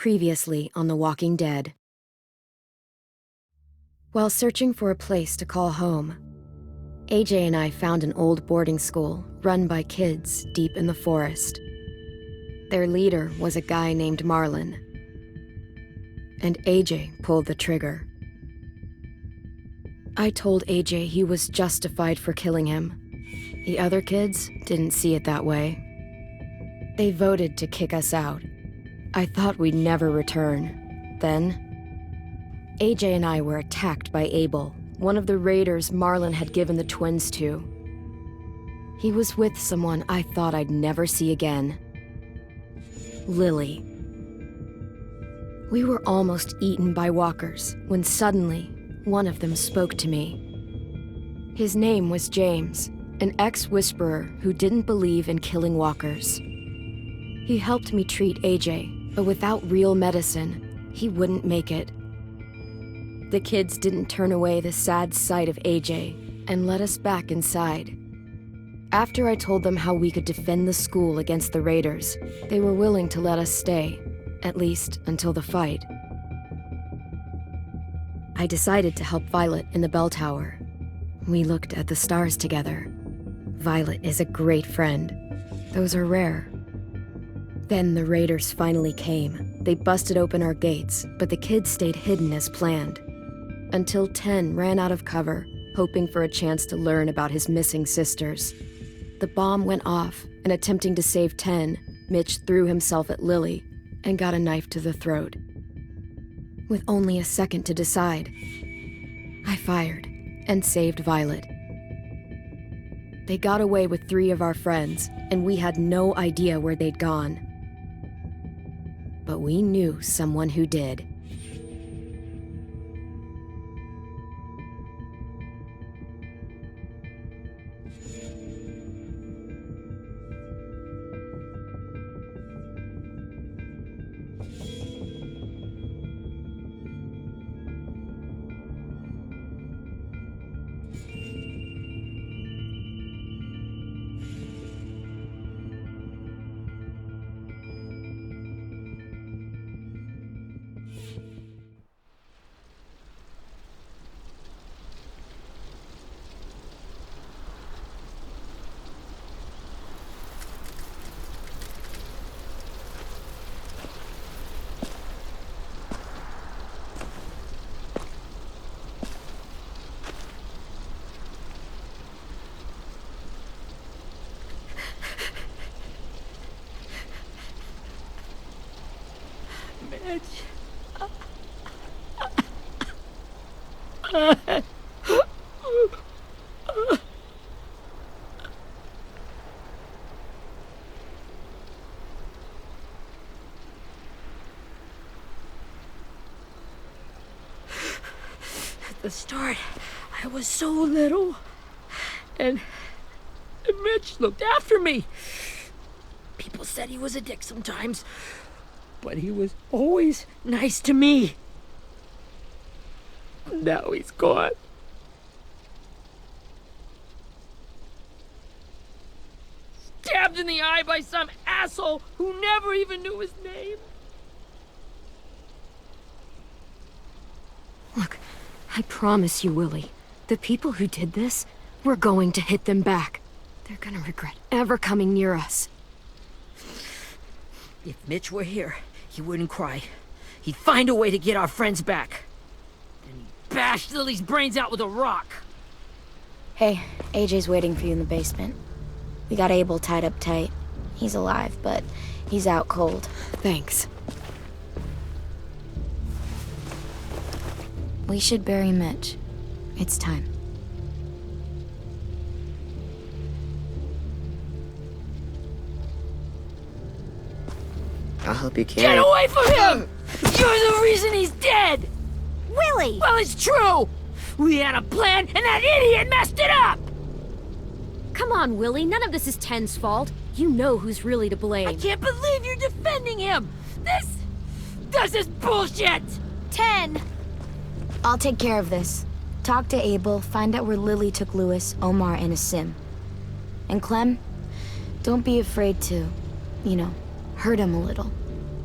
Previously on The Walking Dead. While searching for a place to call home, AJ and I found an old boarding school run by kids deep in the forest. Their leader was a guy named Marlon, and AJ pulled the trigger. I told AJ he was justified for killing him. The other kids didn't see it that way. They voted to kick us out. I thought we'd never return. Then, AJ and I were attacked by Abel, one of the raiders Marlon had given the twins to. He was with someone I thought I'd never see again. Lily. We were almost eaten by walkers when suddenly one of them spoke to me. His name was James, an ex-whisperer who didn't believe in killing walkers. He helped me treat AJ, but without real medicine, he wouldn't make it. The kids didn't turn away the sad sight of AJ and let us back inside. After I told them how we could defend the school against the raiders, they were willing to let us stay, at least until the fight. I decided to help Violet in the bell tower. We looked at the stars together. Violet is a great friend. Those are rare. Then the raiders finally came. They busted open our gates, but the kids stayed hidden as planned. Until Ten ran out of cover, hoping for a chance to learn about his missing sisters. The bomb went off, and attempting to save Ten, Mitch threw himself at Lily and got a knife to the throat. With only a second to decide, I fired and saved Violet. They got away with 3 of our friends, and we had no idea where they'd gone. But we knew someone who did. At the start, I was so little, and Mitch looked after me. People said he was a dick sometimes, but he was always nice to me. Now he's gone. Stabbed in the eye by some asshole who never even knew his name. Look, I promise you, Willie, the people who did this, we're going to hit them back. They're gonna regret ever coming near us. If Mitch were here, he wouldn't cry. He'd find a way to get our friends back. Then he'd bash Lily's brains out with a rock. Hey, AJ's waiting for you in the basement. We got Abel tied up tight. He's alive, but he's out cold. Thanks. We should bury Mitch. It's time. I'll help you carry. Get away from him! You're the reason he's dead! Willie! Well, it's true! We had a plan, and that idiot messed it up! Come on, Willie, none of this is Ten's fault. You know who's really to blame. I can't believe you're defending him! This is bullshit! 10! I'll take care of this. Talk to Abel, find out where Lily took Lewis, Omar, and Asim. And Clem, don't be afraid to, hurt him a little.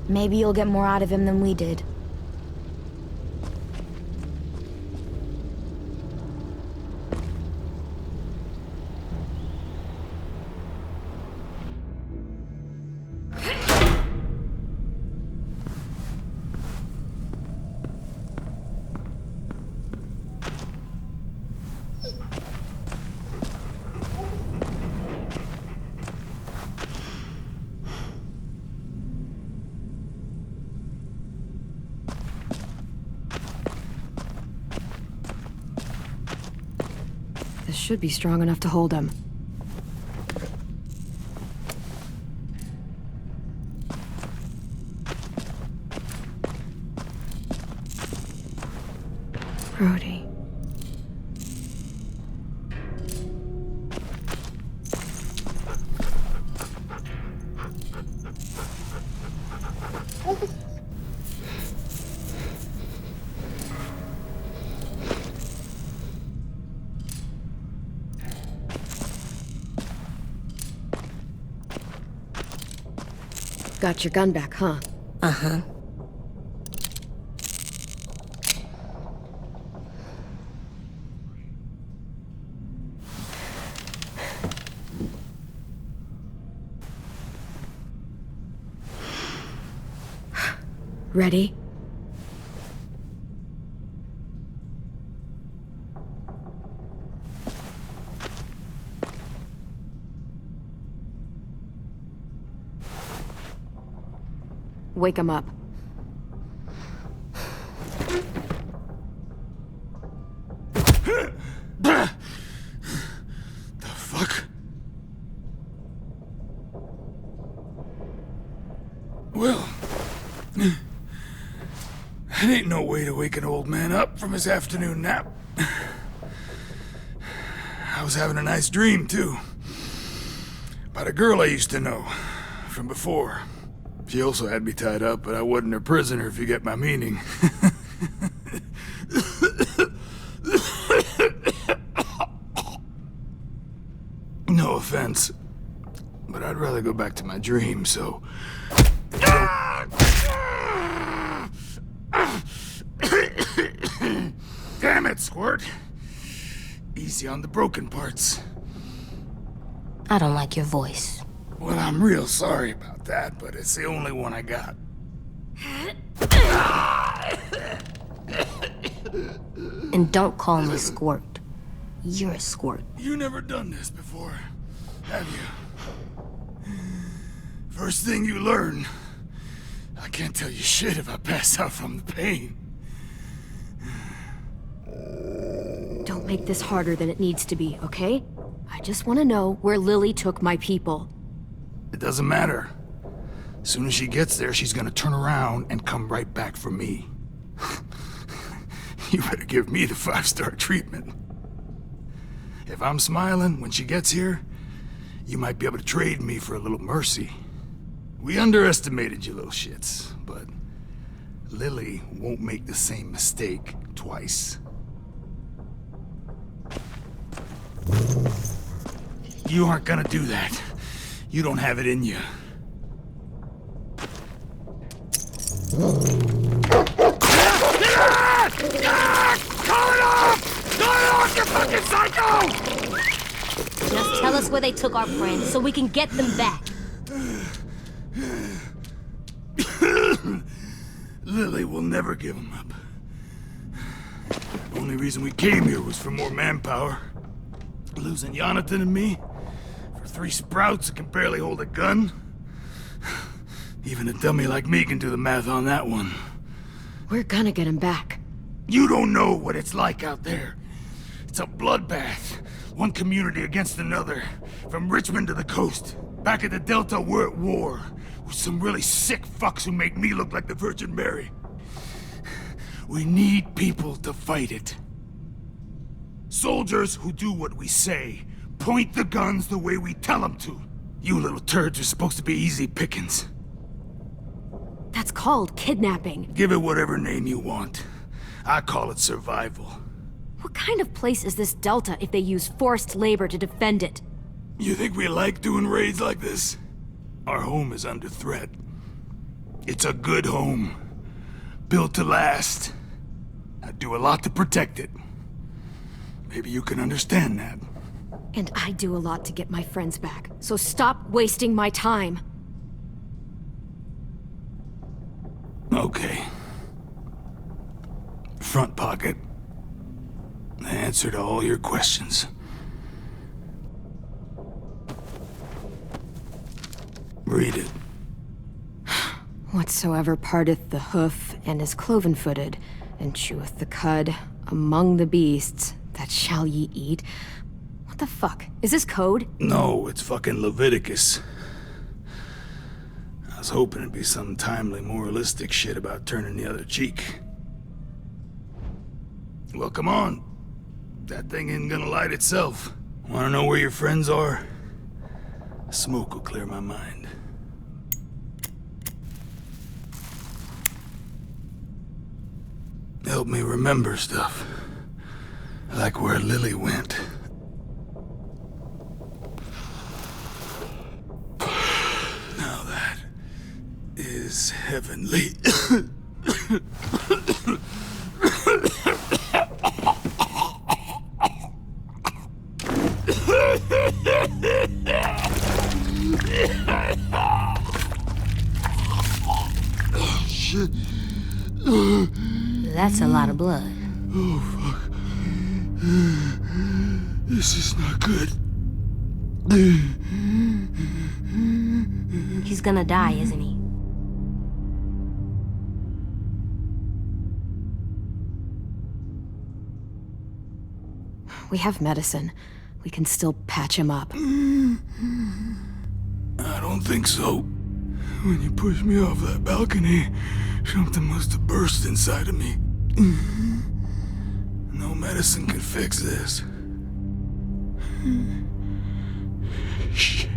Maybe you'll get more out of him than we did. This should be strong enough to hold him. Brody. Got your gun back, huh? Uh-huh. Ready? Wake him up. The fuck? Well, that ain't no way to wake an old man up from his afternoon nap. I was having a nice dream, too. About a girl I used to know from before. She also had me tied up, but I wasn't her prisoner, if you get my meaning. No offense, but I'd rather go back to my dream, so... Damn it, Squirt! Easy on the broken parts. I don't like your voice. Well, I'm real sorry about that, but it's the only one I got. And don't call me Squirt. You're a squirt. You never done this before, have you? First thing you learn, I can't tell you shit if I pass out from the pain. Don't make this harder than it needs to be, okay? I just want to know where Lily took my people. It doesn't matter. As soon as she gets there, she's gonna turn around and come right back for me. You better give me the 5-star treatment. If I'm smiling when she gets here, you might be able to trade me for a little mercy. We underestimated you little shits, but Lily won't make the same mistake twice. You aren't gonna do that. You don't have it in you. Call it off! Call it off, you fucking psycho! Just tell us where they took our friends so we can get them back. Lily will never give him up. The only reason we came here was for more manpower. Losing Jonathan and me for 3 sprouts that can barely hold a gun. Even a dummy like me can do the math on that one. We're gonna get him back. You don't know what it's like out there. It's a bloodbath. One community against another. From Richmond to the coast. Back at the Delta, we're at war. With some really sick fucks who make me look like the Virgin Mary. We need people to fight it. Soldiers who do what we say. Point the guns the way we tell them to. You little turds are supposed to be easy pickings. That's called kidnapping. Give it whatever name you want. I call it survival. What kind of place is this Delta if they use forced labor to defend it? You think we like doing raids like this? Our home is under threat. It's a good home. Built to last. I do a lot to protect it. Maybe you can understand that. And I do a lot to get my friends back, so stop wasting my time. Okay. Front pocket. The answer to all your questions. Read it. Whatsoever parteth the hoof and is cloven-footed, and cheweth the cud among the beasts, that shall ye eat. What the fuck? Is this code? No, it's fucking Leviticus. I was hoping it'd be some timely moralistic shit about turning the other cheek. Well, come on. That thing ain't gonna light itself. Wanna know where your friends are? Smoke will clear my mind. Help me remember stuff. Like where Lily went. Now that is heavenly. Shit. That's a lot of blood. Oh, fuck. This is not good. He's gonna die, isn't he? We have medicine. We can still patch him up. I don't think so. When you pushed me off that balcony, something must have burst inside of me. No medicine could fix this. Shit.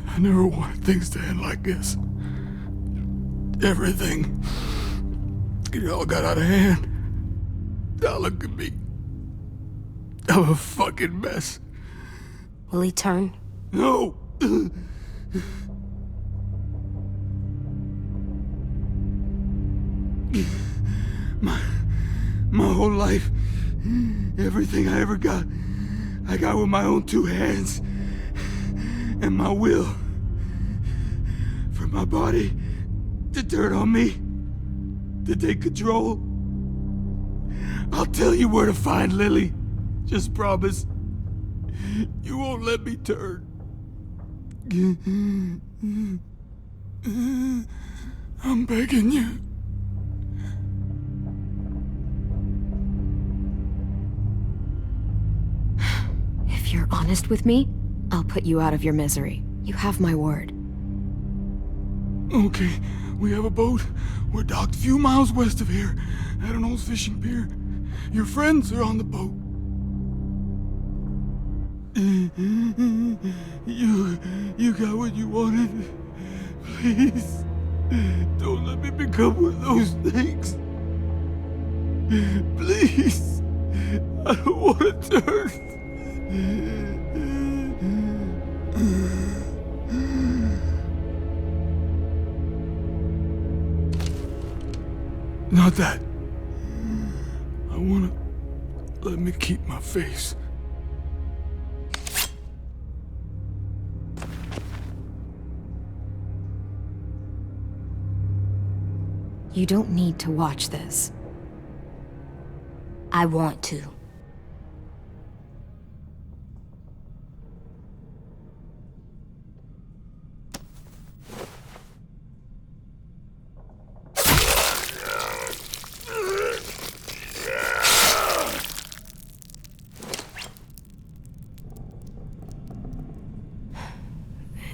I never wanted things to end like this. Everything. It all got out of hand. Now look at me. I'm a fucking mess. Will he turn? No! My whole life, everything I ever got, I got with my own two hands and my will. For my body to turn on me, to take control. I'll tell you where to find Lily. Just promise you won't let me turn. I'm begging you. If you're honest with me, I'll put you out of your misery. You have my word. Okay, we have a boat. We're docked a few miles west of here, at an old fishing pier. Your friends are on the boat. You got what you wanted. Please, don't let me become one of those things. Please, I don't want to turn. Not that. I wanna let me keep my face. You don't need to watch this. I want to.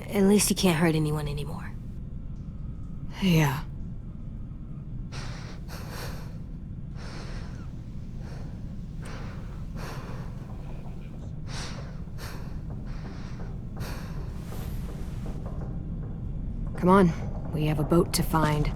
At least he can't hurt anyone anymore. Yeah. Come on, we have a boat to find.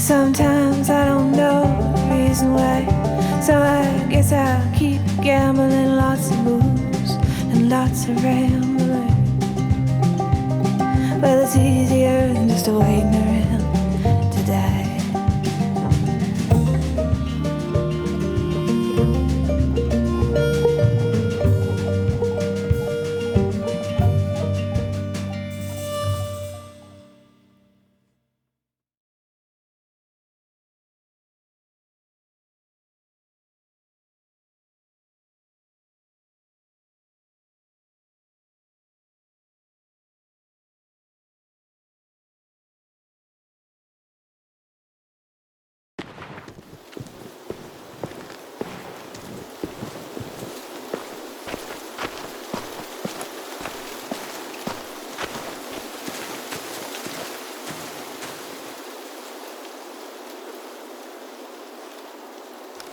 Sometimes I don't know the reason why, so I guess I'll keep gambling. Lots of moves and lots of rambling. Well, it's easier than just waiting around to die.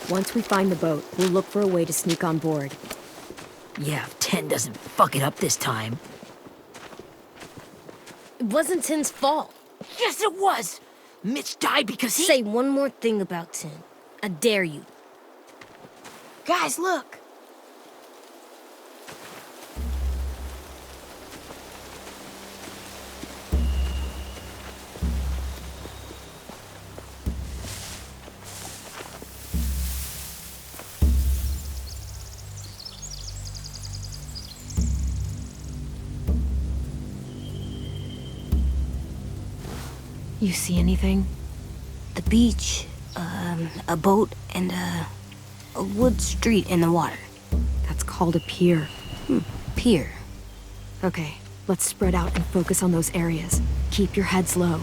Once we find the boat, we'll look for a way to sneak on board. Yeah, if 10 doesn't fuck it up this time. It wasn't Tin's fault. Yes, it was! Mitch died because he... Say one more thing about Tin. I dare you. Guys, look! You see anything? The beach, a boat, and a wood street in the water. That's called a pier. Pier. Okay, let's spread out and focus on those areas. Keep your heads low.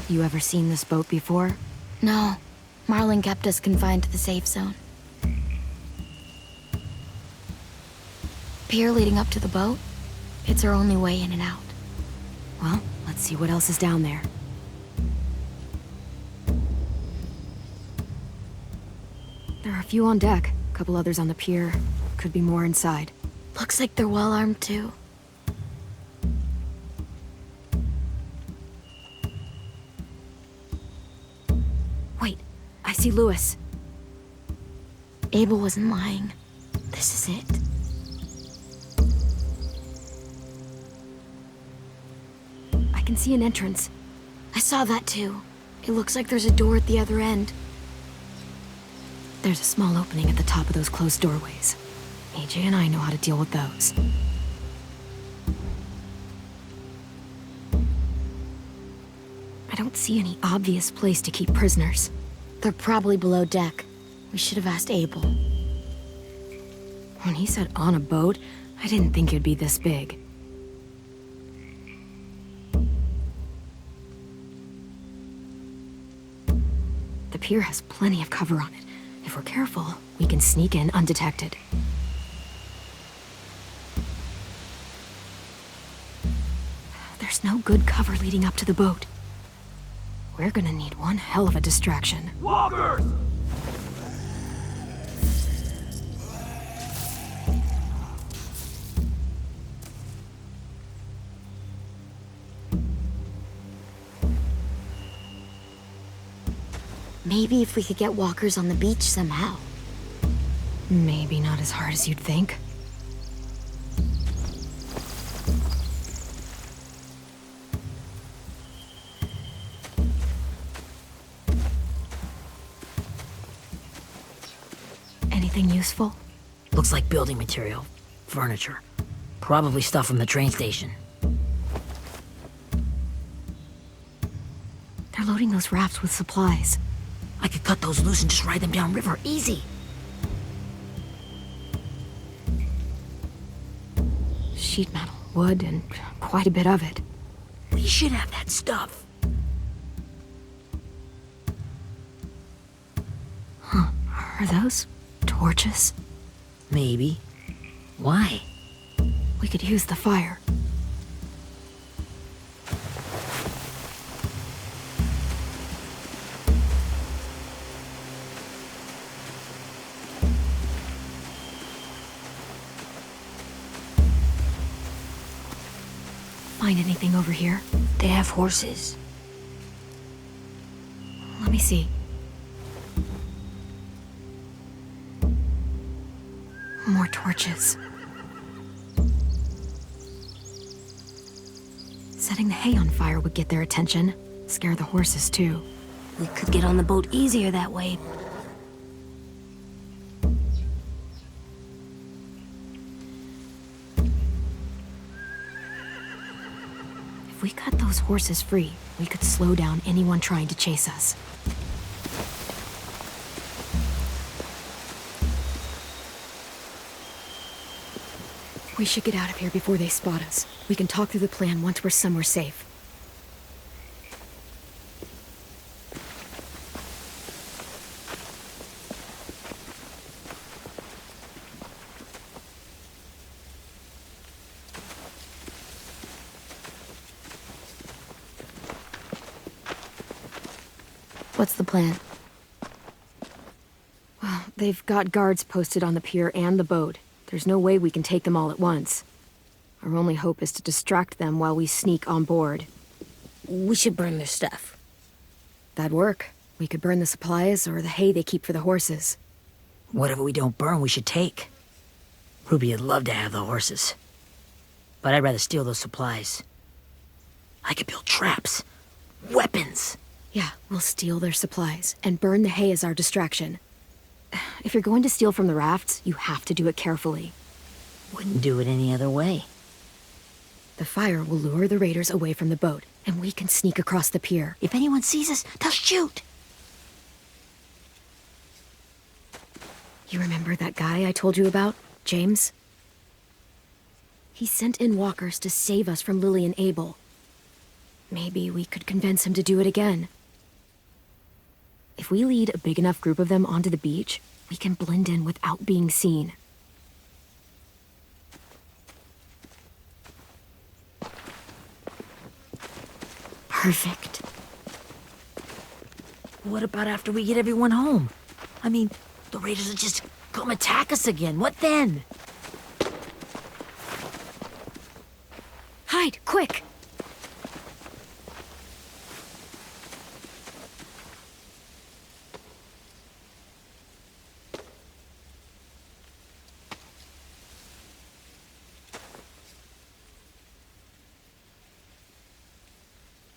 You ever seen this boat before? No. Marlin kept us confined to the safe zone. Pier leading up to the boat? It's our only way in and out. Well, let's see what else is down there. There are a few on deck, a couple others on the pier. Could be more inside. Looks like they're well armed too. Wait, I see Lewis. Abel wasn't lying. This is it. I can see an entrance. I saw that too. It looks like there's a door at the other end. There's a small opening at the top of those closed doorways. AJ and I know how to deal with those. I don't see any obvious place to keep prisoners. They're probably below deck. We should have asked Abel. When he said on a boat, I didn't think it'd be this big. The pier has plenty of cover on it. If we're careful, we can sneak in undetected. There's no good cover leading up to the boat. We're gonna need one hell of a distraction. Walkers! Maybe if we could get walkers on the beach somehow. Maybe not as hard as you'd think. Anything useful? Looks like building material. Furniture. Probably stuff from the train station. They're loading those rafts with supplies. I could cut those loose and just ride them downriver. Easy. Sheet metal, wood, and quite a bit of it. We should have that stuff. Are those torches? Maybe. Why? We could use the fire. find anything over here? They have horses. Let me see. More torches. Setting the hay on fire would get their attention. Scare the horses, too. We could get on the boat easier that way. If we cut those horses free, we could slow down anyone trying to chase us. We should get out of here before they spot us. We can talk through the plan once we're somewhere safe. What's the plan? Well, they've got guards posted on the pier and the boat. There's no way we can take them all at once. Our only hope is to distract them while we sneak on board. We should burn their stuff. That'd work. We could burn the supplies or the hay they keep for the horses. Whatever we don't burn, we should take. Ruby would love to have the horses. But I'd rather steal those supplies. I could build traps. Weapons. Yeah, we'll steal their supplies and burn the hay as our distraction. If you're going to steal from the rafts, you have to do it carefully. Wouldn't do it any other way. The fire will lure the raiders away from the boat, and we can sneak across the pier. If anyone sees us, they'll shoot. You remember that guy I told you about, James? He sent in walkers to save us from Lily and Abel. Maybe we could convince him to do it again. If we lead a big enough group of them onto the beach, we can blend in without being seen. Perfect. What about after we get everyone home? I mean, the raiders will just come attack us again. What then? Hide, quick!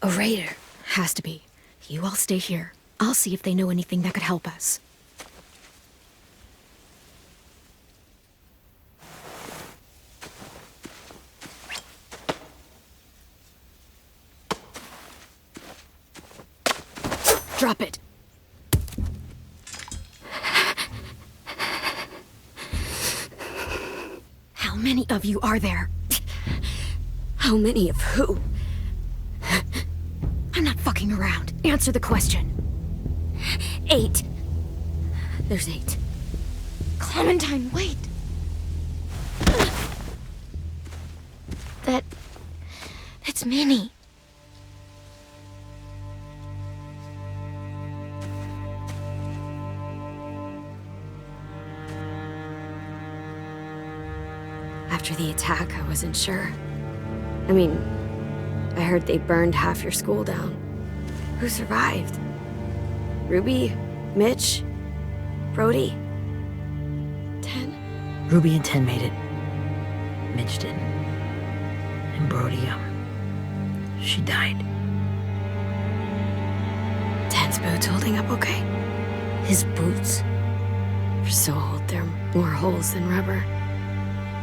A raider. Has to be. You all stay here. I'll see if they know anything that could help us. Drop it. How many of you are there? How many of who? I'm not fucking around. Answer the question. 8. There's 8. Clementine, wait. That's Minnie. After the attack, I wasn't sure. I mean, I heard they burned half your school down. Who survived? Ruby? Mitch? Brody? 10? Ruby and 10 made it. Mitch didn't. And Brody, she died. 10's boots holding up okay? His boots? They're so old, they're more holes than rubber.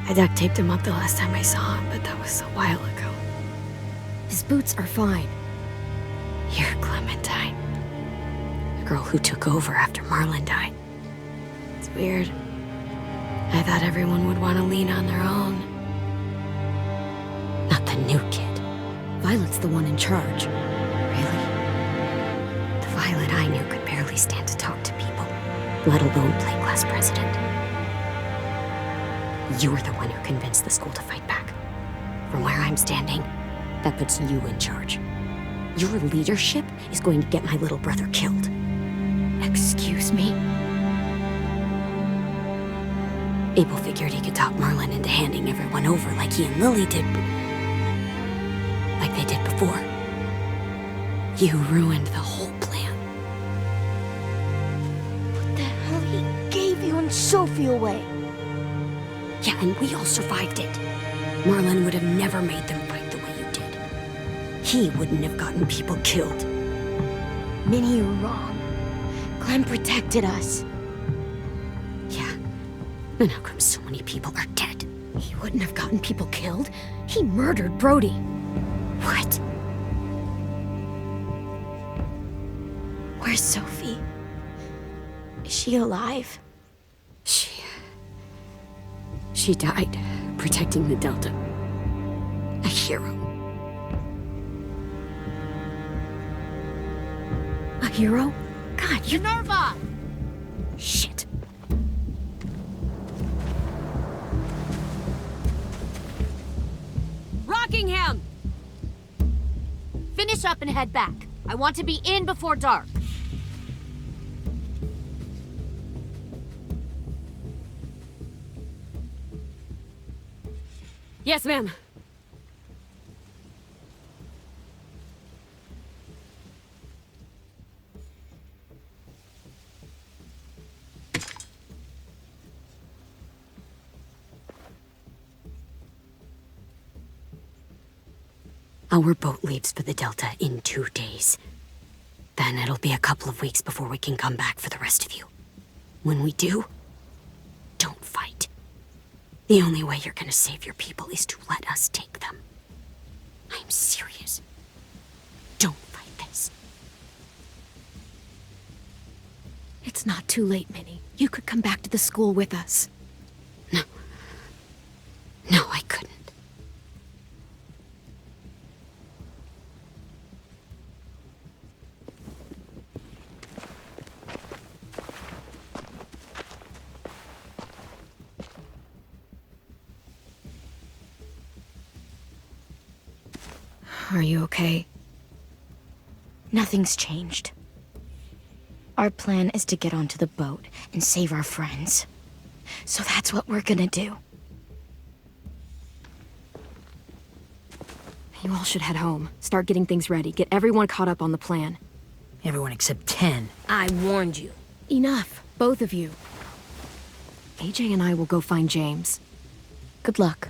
I duct taped him up the last time I saw him, but that was a while ago. His boots are fine. You're Clementine. The girl who took over after Marlon died. It's weird. I thought everyone would want to lean on their own. Not the new kid. Violet's the one in charge. Really? The Violet I knew could barely stand to talk to people, let alone play class president. You're the one who convinced the school to fight back. From where I'm standing, that puts you in charge. Your leadership is going to get my little brother killed. Excuse me? Abel figured he could talk Marlon into handing everyone over like he and Lily did, but did before. You ruined the whole plan. What the hell? He gave you and Sophie away. Yeah, and we all survived it. Merlin would have never made them fight the way you did. He wouldn't have gotten people killed. Minnie, you're wrong. Clem protected us. Yeah. And how come so many people are dead? He wouldn't have gotten people killed. He murdered Brody. What? Where's Sophie? Is she alive? She died protecting the Delta. A hero. A hero? God, you... Minerva! Shit. Rockingham! Finish up and head back. I want to be in before dark. Yes, ma'am. Our boat leaves for the Delta in 2 days. Then it'll be a couple of weeks before we can come back for the rest of you. When we do, don't fight. The only way you're gonna save your people is to let us take them. I'm serious. Don't fight this. It's not too late, Minnie. You could come back to the school with us. No. No, I couldn't. Are you okay? Nothing's changed. Our plan is to get onto the boat and save our friends. So that's what we're gonna do. You all should head home. Start getting things ready. Get everyone caught up on the plan. Everyone except 10. I warned you. Enough, both of you. AJ and I will go find James. Good luck.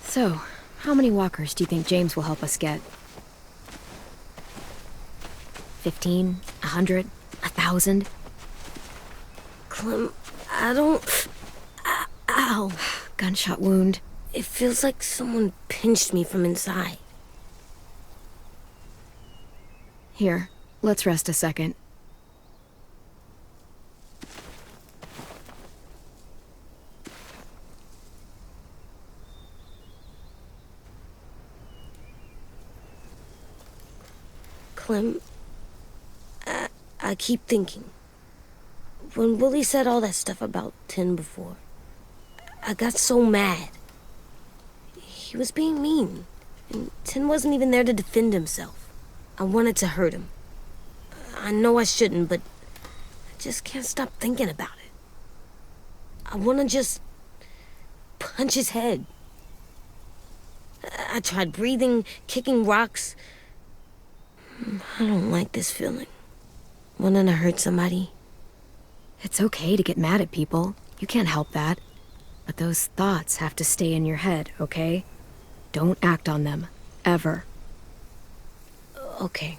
So, how many walkers do you think James will help us get? 15? 100? 1,000? Clem, I don't... Ow. Gunshot wound. It feels like someone pinched me from inside. Here, let's rest a second. Clem, I keep thinking. When Willie said all that stuff about Tin before, I got so mad. He was being mean, and Tin wasn't even there to defend himself. I wanted to hurt him. I know I shouldn't, but I just can't stop thinking about it. I want to just punch his head. I tried breathing, kicking rocks. I don't like this feeling. Wanting to hurt somebody. It's okay to get mad at people. You can't help that. But those thoughts have to stay in your head, okay? Don't act on them. Ever. Okay.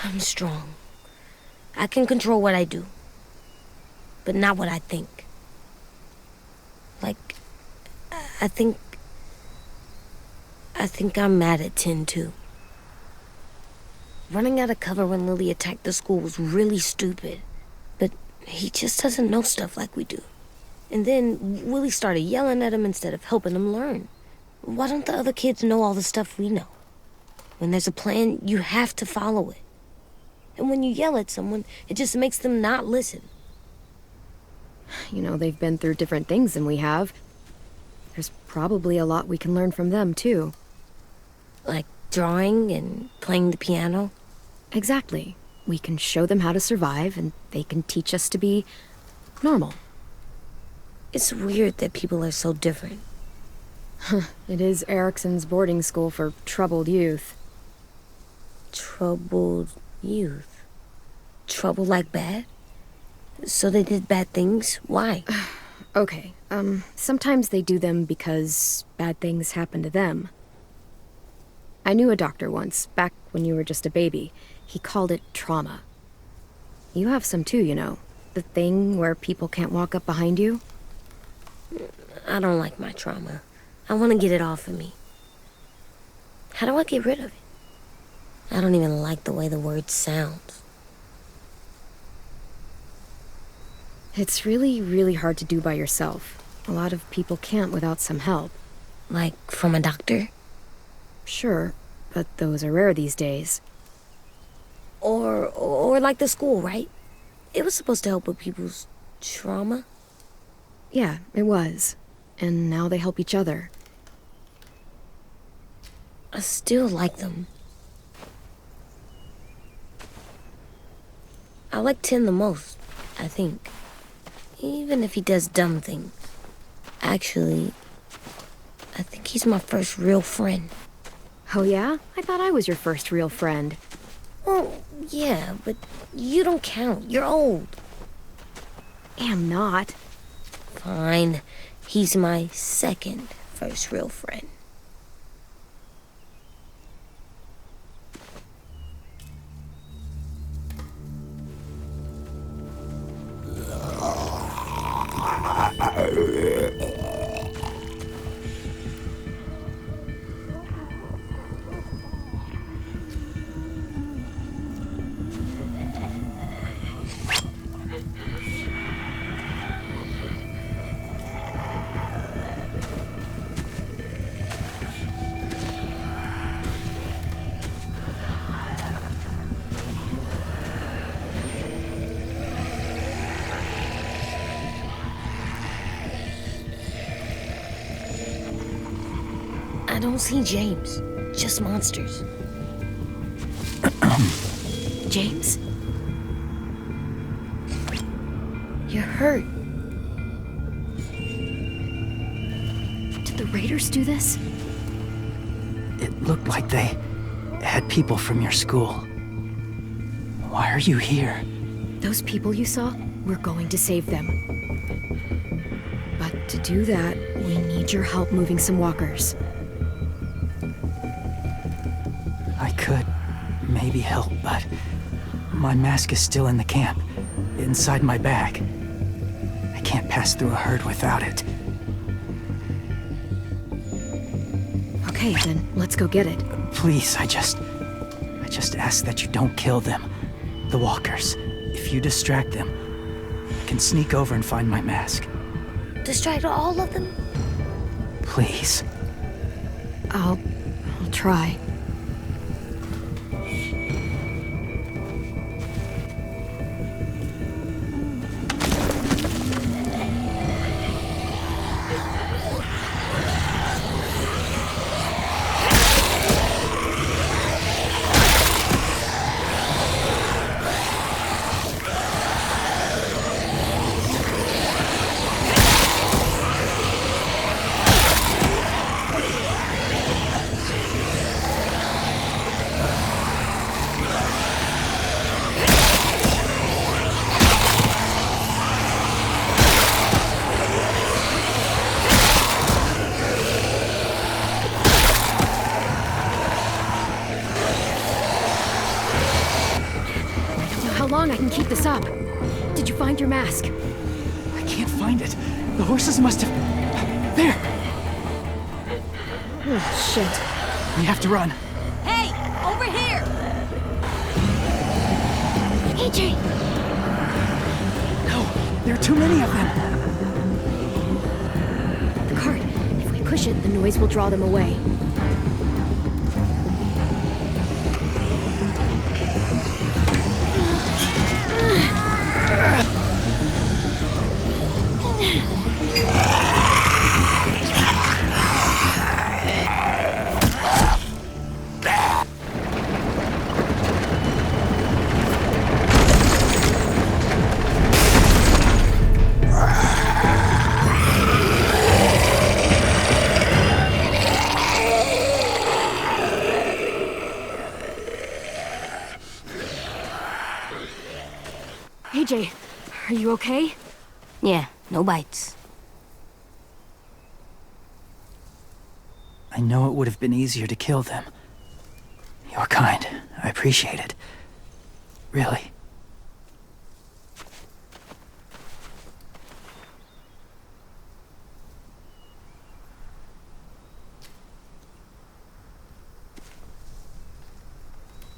I'm strong. I can control what I do. But not what I think. Like, I think I'm mad at Tin, too. Running out of cover when Lily attacked the school was really stupid. But he just doesn't know stuff like we do. And then Willie started yelling at him instead of helping him learn. Why don't the other kids know all the stuff we know? When there's a plan, you have to follow it. And when you yell at someone, it just makes them not listen. You know, they've been through different things than we have. There's probably a lot we can learn from them, too. Like drawing and playing the piano. Exactly. We can show them how to survive, and they can teach us to be normal. It's weird that people are so different. It is Erickson's boarding school for troubled youth. Troubled youth. Trouble like bad? So they did bad things? Why? Okay, sometimes they do them because bad things happen to them. I knew a doctor once, back when you were just a baby. He called it trauma. You have some too, you know. The thing where people can't walk up behind you. I don't like my trauma. I want to get it off of me. How do I get rid of it? I don't even like the way the word sounds. It's really, really hard to do by yourself. A lot of people can't without some help. Like from a doctor? Sure, but those are rare these days. Or like the school, right? It was supposed to help with people's trauma. Yeah, it was. And now they help each other. I still like them. I like Tin the most, I think. Even if he does dumb things. Actually, I think he's my first real friend. Oh yeah? I thought I was your first real friend. Well, yeah, but you don't count. You're old. Am not. Fine. He's my second first real friend. I don't see James. Just monsters. James? You're hurt. Did the raiders do this? It looked like they had people from your school. Why are you here? Those people you saw, we're going to save them. But to do that, we need your help moving some walkers. I could maybe help, but my mask is still in the camp, inside my bag. I can't pass through a herd without it. Okay, then let's go get it. Please, I just ask that you don't kill them. The walkers. If you distract them, I can sneak over and find my mask. Distract all of them? Please. I'll try. How long I can keep this up? Did you find your mask? I can't find it. The horses must have... There! Oh, shit. We have to run. Hey, over here! AJ! No, there are too many of them. The cart. If we push it, the noise will draw them away. AJ, are you okay? Yeah, no bites. I know it would have been easier to kill them. You're kind. I appreciate it. Really.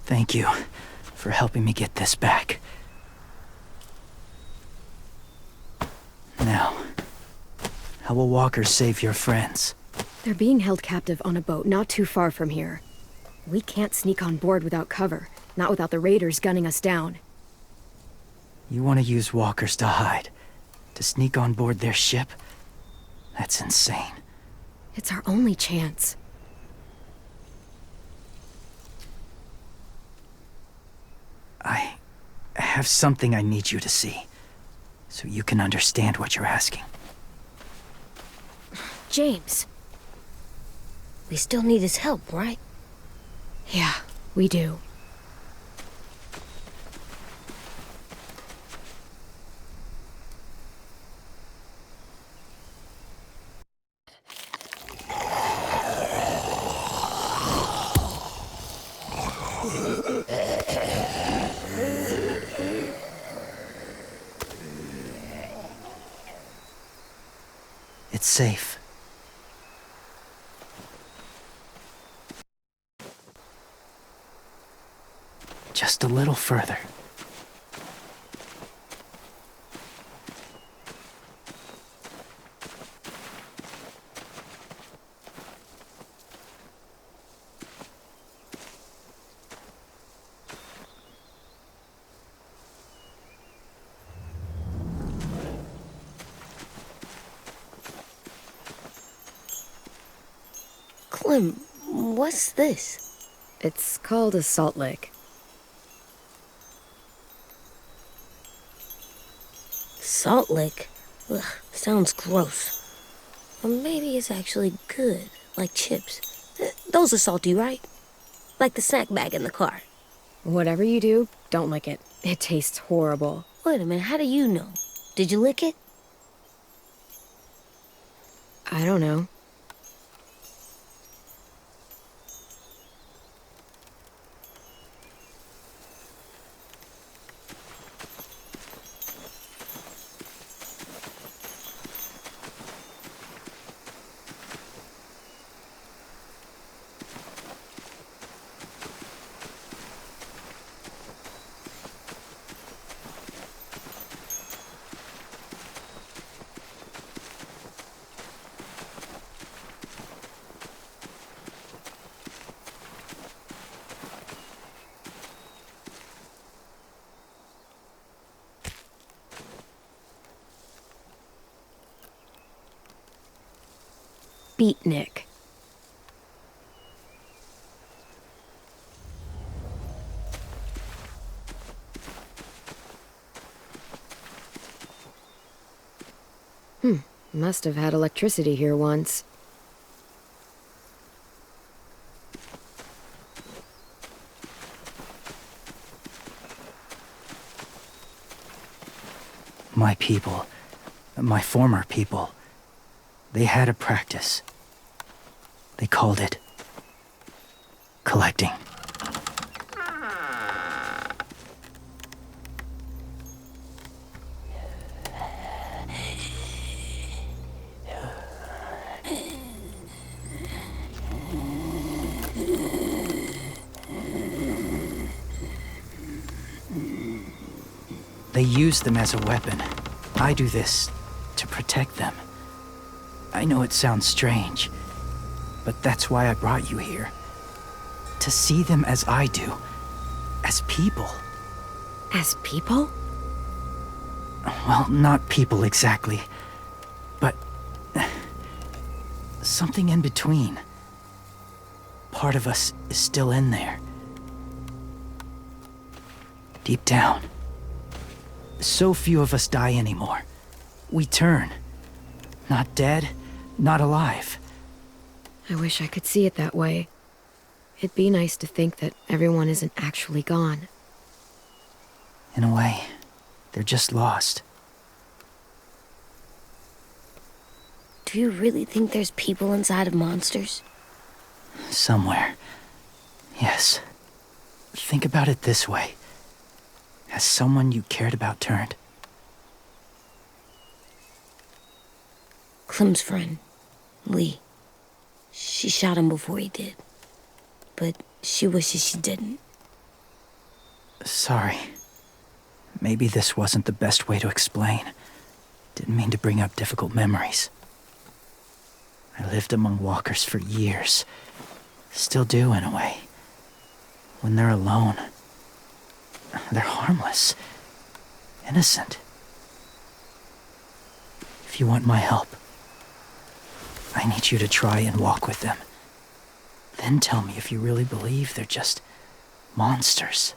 Thank you for helping me get this back. Now, how will Walker save your friends? They're being held captive on a boat not too far from here. We can't sneak on board without cover, not without the raiders gunning us down. You want to use walkers to hide? To sneak on board their ship? That's insane. It's our only chance. I have something I need you to see, so you can understand what you're asking. James. We still need his help, right? Yeah, we do. It's safe. Just a little further. Clem, what's this? It's called a salt lick. Salt lick? Ugh, sounds gross. Or maybe it's actually good, like chips. Those are salty, right? Like the snack bag in the car. Whatever you do, don't lick it. It tastes horrible. Wait a minute, how do you know? Did you lick it? I don't know. Beatnik. Must have had electricity here once. My people, my former people, they had a practice. They called it collecting. They use them as a weapon. I do this to protect them. I know it sounds strange, but that's why I brought you here. To see them as I do. As people. As people? Well, not people exactly. but something in between. Part of us is still in there. Deep down. So few of us die anymore. We turn. Not dead, not alive. I wish I could see it that way. It'd be nice to think that everyone isn't actually gone. In a way, they're just lost. Do you really think there's people inside of monsters? Somewhere. Yes. Think about it this way. Has someone you cared about turned? Clem's friend, Lee. She shot him before he did. But she wishes she didn't. Sorry. Maybe this wasn't the best way to explain. Didn't mean to bring up difficult memories. I lived among walkers for years. Still do, in a way. When they're alone, they're harmless. Innocent. If you want my help, I need you to try and walk with them. Then tell me if you really believe they're just monsters.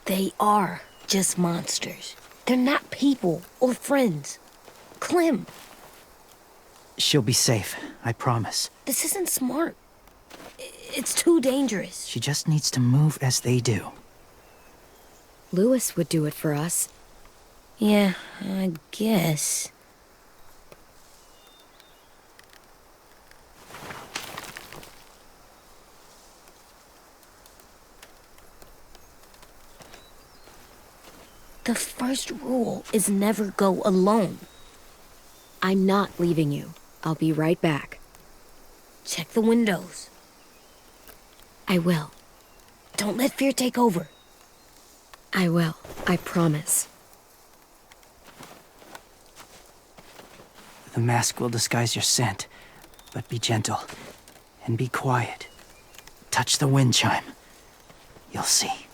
They are just monsters. They're not people or friends. Clem, She'll be safe, I promise. this isn't smart. It's too dangerous. She just needs to move as they do. Lewis would do it for us. Yeah, I guess. The first rule is never go alone. I'm not leaving you. I'll be right back. Check the windows. I will. Don't let fear take over. I will. I promise. The mask will disguise your scent, but be gentle and be quiet. Touch the wind chime. You'll see.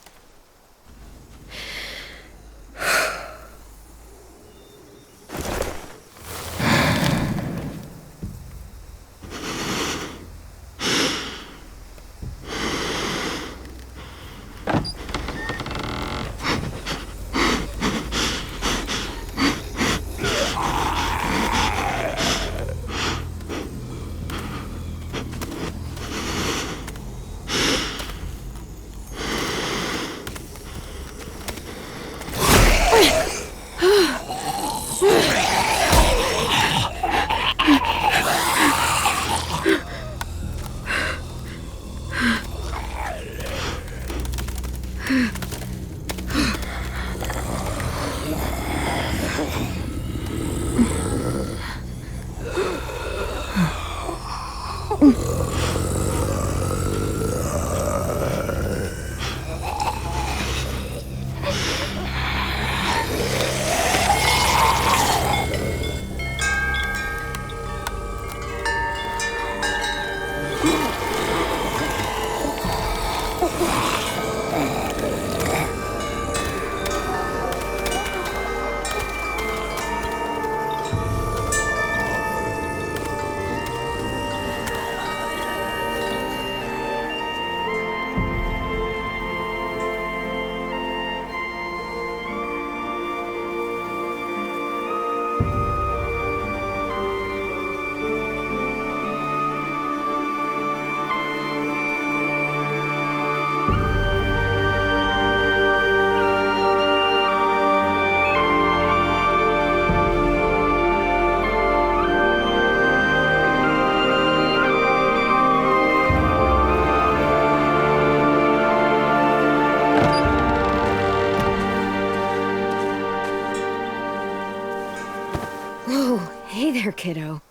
Whoa, hey there, kiddo.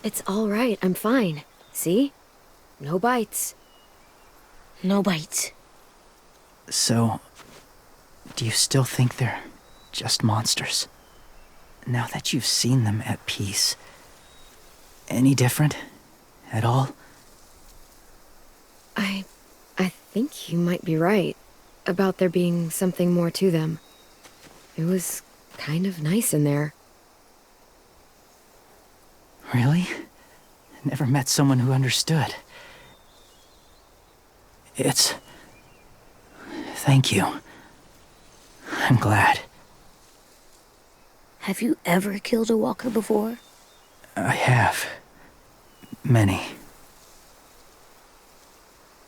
It's all right. I'm fine. See? No bites. No bites. So, do you still think they're just monsters? Now that you've seen them at peace, any different at all? I think you might be right about there being something more to them. It was kind of nice in there. Really? Never met someone who understood. Thank you. I'm glad. Have you ever killed a walker before? I have. Many.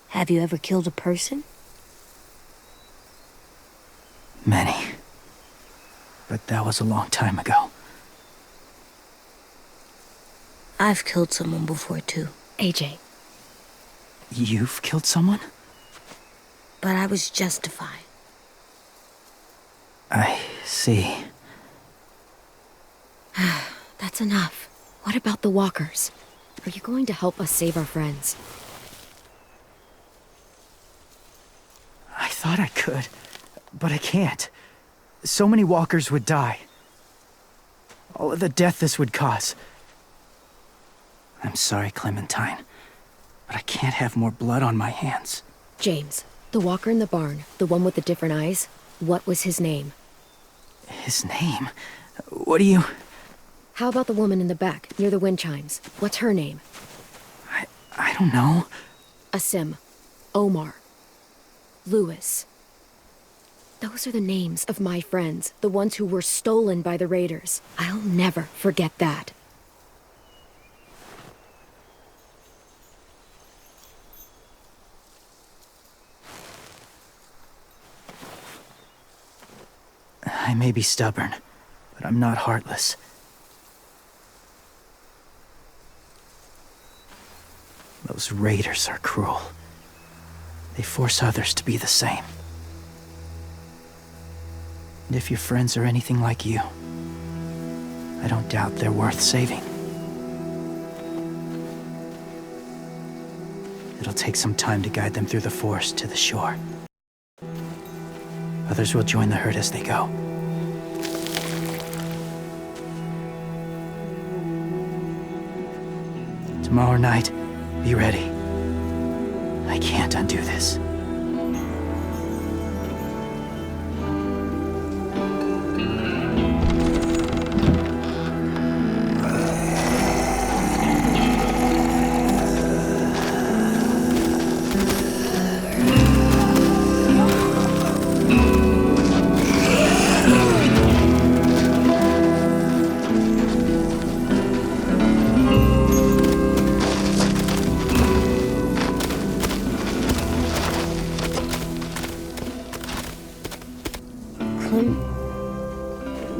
Have you ever killed a person? Many. But that was a long time ago. I've killed someone before, too. AJ, You've killed someone? But I was justified. I see. that's enough. What about the walkers? Are you going to help us save our friends? I thought I could, but I can't. So many walkers would die. All of the death this would cause. I'm sorry, Clementine, but I can't have more blood on my hands. James, the walker in the barn, the one with the different eyes, what was his name? His name? What do you... How about the woman in the back, near the wind chimes? What's her name? I don't know. Asim, Omar, Lewis. Those are the names of my friends, the ones who were stolen by the raiders. I'll never forget that. I may be stubborn, but I'm not heartless. Those raiders are cruel. They force others to be the same. And if your friends are anything like you, I don't doubt they're worth saving. It'll take some time to guide them through the forest to the shore. Others will join the herd as they go. Tomorrow night, be ready. I can't undo this.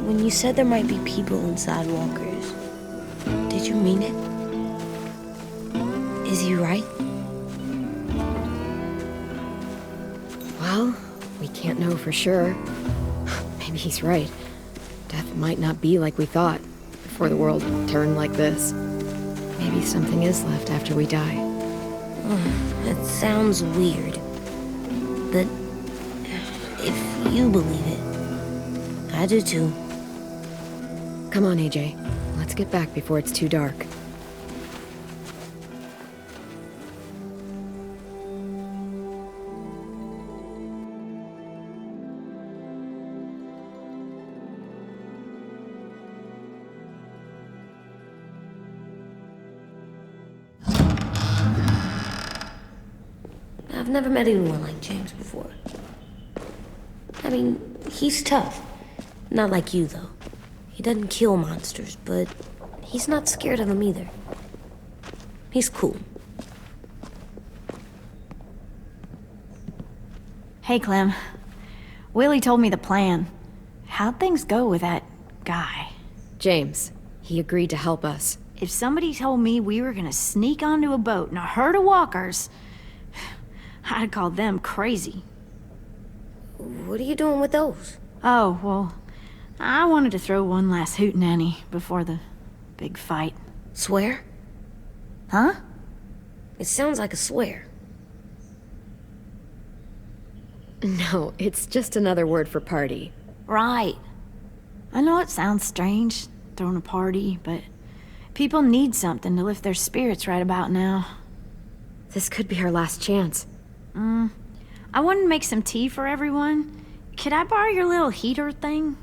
When you said there might be people inside walkers, did you mean it? Is he right? Well, we can't know for sure. Maybe he's right. Death might not be like we thought, before the world turned like this. Maybe something is left after we die. That sounds weird. But if you believe it, I do too. Come on, AJ. Let's get back before it's too dark. I've never met anyone like James before. I mean, he's tough. Not like you, though. He doesn't kill monsters, but he's not scared of them either. He's cool. Hey, Clem. Willie told me the plan. How'd things go with that guy? James, he agreed to help us. If somebody told me we were gonna sneak onto a boat in a herd of walkers, I'd call them crazy. What are you doing with those? Oh, well, I wanted to throw one last hootenanny before the big fight. Swear? Huh? It sounds like a swear. No, it's just another word for party. Right. I know it sounds strange, throwing a party, but people need something to lift their spirits right about now. This could be our last chance. I wanted to make some tea for everyone. Could I borrow your little heater thing?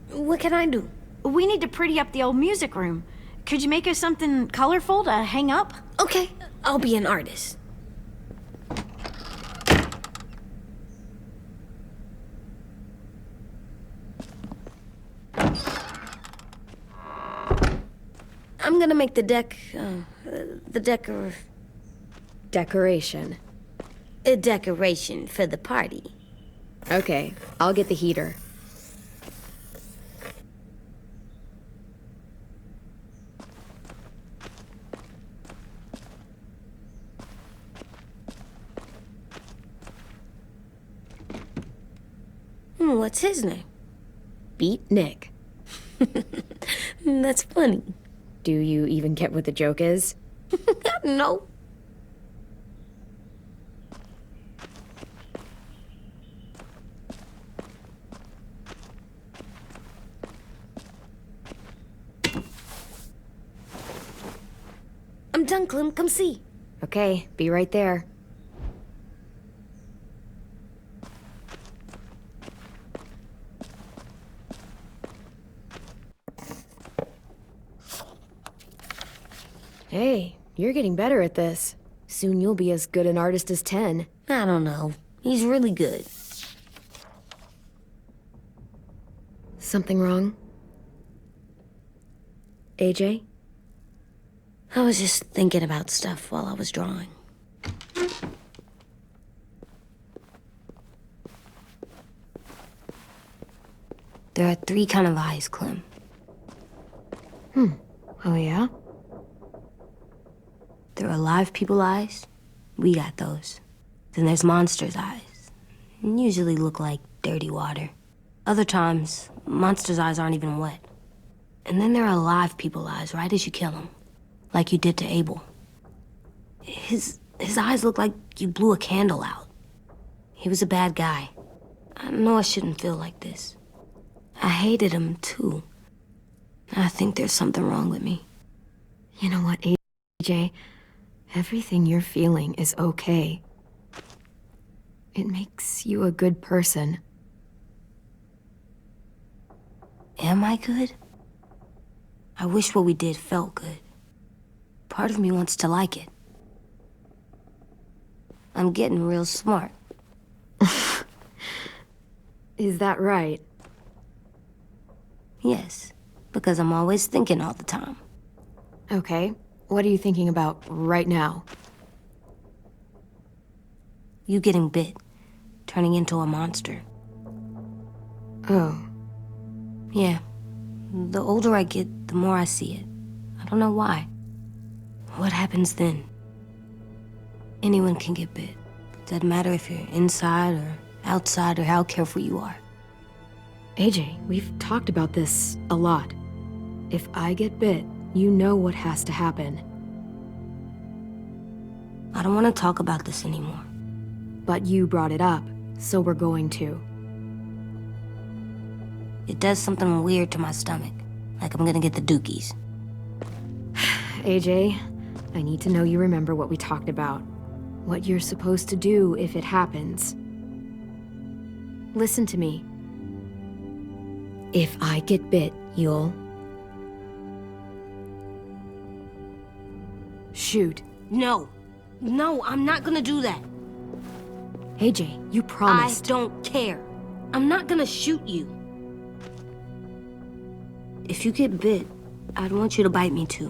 What can I do? We need to pretty up the old music room. Could you make us something colorful to hang up? Okay, I'll be an artist. I'm gonna make the Decoration. a decoration for the party. Okay, I'll get the heater. What's his name? Beat Nick. That's funny. Do you even get what the joke is? No. I'm done, Clem. Come see. Okay, be right there. Hey, you're getting better at this. Soon you'll be as good an artist as 10. I don't know. He's really good. Something wrong? AJ? I was just thinking about stuff while I was drawing. There are 3 kind of eyes, Clem. Oh, yeah? There are live people eyes. We got those. Then there's monsters' eyes. Usually look like dirty water. Other times, monsters' eyes aren't even wet. And then there are live people eyes right as you kill them. Like you did to Abel. His eyes look like you blew a candle out. He was a bad guy. I know I shouldn't feel like this. I hated him, too. I think there's something wrong with me. You know what, AJ? Everything you're feeling is okay. It makes you a good person. Am I good? I wish what we did felt good. Part of me wants to like it. I'm getting real smart. Is that right? Yes, because I'm always thinking all the time. Okay, what are you thinking about right now? You getting bit, turning into a monster. Oh, Yeah, the older I get, the more I see it. I don't know why. What happens then? Anyone can get bit. Doesn't matter if you're inside or outside or how careful you are. AJ, we've talked about this a lot. If I get bit, you know what has to happen. I don't want to talk about this anymore. But you brought it up, so we're going to. It does something weird to my stomach, like I'm gonna get the dookies. AJ, I need to know you remember what we talked about. What you're supposed to do if it happens. Listen to me. If I get bit, you'll... shoot. No, I'm not gonna do that. AJ, you promised. I don't care. I'm not gonna shoot you. If you get bit, I'd want you to bite me too.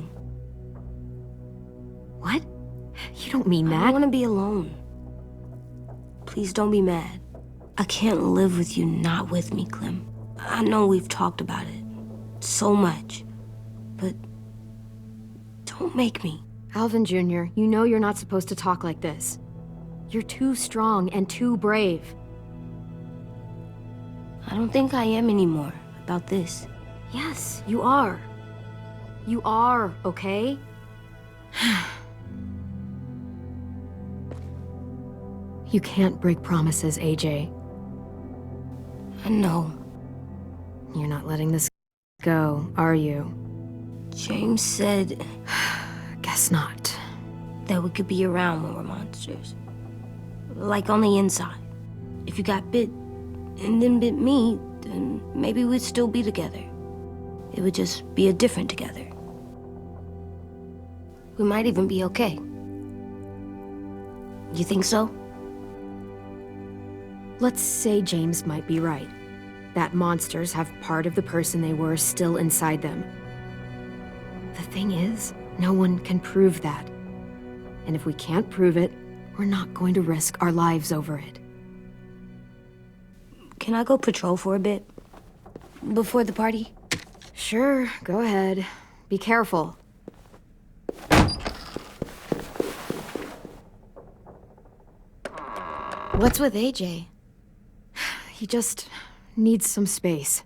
What? You don't mean I that. want to be alone. Please don't be mad. I can't live with you not with me, Clem. I know we've talked about it so much, but don't make me. Alvin Jr., you know you're not supposed to talk like this. You're too strong and too brave. I don't think I am anymore about this. Yes, you are. You are, okay? You can't break promises, AJ. I know. You're not letting this go, are you? James said Guess not. that we could be around when we're monsters. Like on the inside. If you got bit and then bit me, then maybe we'd still be together. It would just be a different together. We might even be okay. You think so? Let's say James might be right. That monsters have part of the person they were still inside them. The thing is, no one can prove that. And if we can't prove it, we're not going to risk our lives over it. Can I go patrol for a bit? Before the party? Sure, go ahead. Be careful. What's with AJ? He just needs some space.